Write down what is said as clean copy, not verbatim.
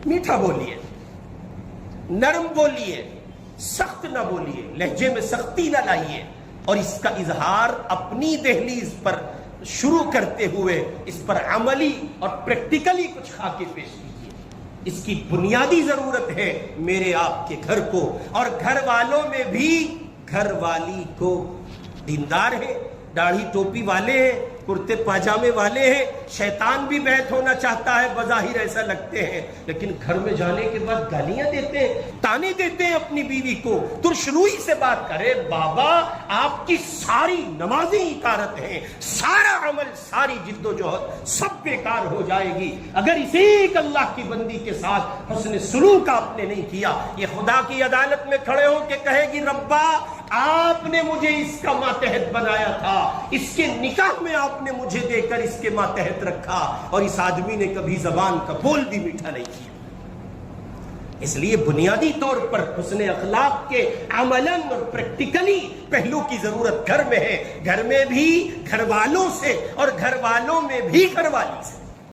میٹھا بولیے، نرم بولیے، سخت نہ بولیے، لہجے میں سختی نہ لائیے، اور اس کا اظہار اپنی دہلیز پر شروع کرتے ہوئے اس پر عملی اور پریکٹیکلی کچھ کھا کے پیش کیجیے۔ اس کی بنیادی ضرورت ہے میرے آپ کے گھر کو، اور گھر والوں میں بھی گھر والی کو دیندار ہے، داڑھی ٹوپی والے ہیں، کرتے پاجامے والے ہیں، شیطان بھی بیعت ہونا چاہتا ہے، بظاہر ایسا لگتے ہیں، لیکن گھر میں جانے کے بعد گالیاں دیتے ہیں، تانے دیتے ہیں اپنی بیوی کو۔ ترش روئی سے بات کرے، بابا آپ کی ساری نمازیں اطاعت ہیں، سارا عمل، ساری جد و جہد سب بیکار ہو جائے گی اگر اسی ایک اللہ کی بندی کے ساتھ حسن سلوک آپ نے نہیں کیا۔ یہ خدا کی عدالت میں کھڑے ہو کے کہے گی، ربا آپ نے مجھے اس کا ماتحت بنایا تھا، اس کے نکاح میں آپ نے مجھے دے کر اس کے ماتحت رکھا، اور اس آدمی نے کبھی زبان کا بول بھی میٹھا نہیں کیا۔ اس لیے بنیادی طور پر حسن اخلاق کے عملاً اور پریکٹیکلی پہلو کی ضرورت گھر میں ہے، گھر میں بھی گھر والوں سے، اور گھر والوں میں بھی گھر والی سے۔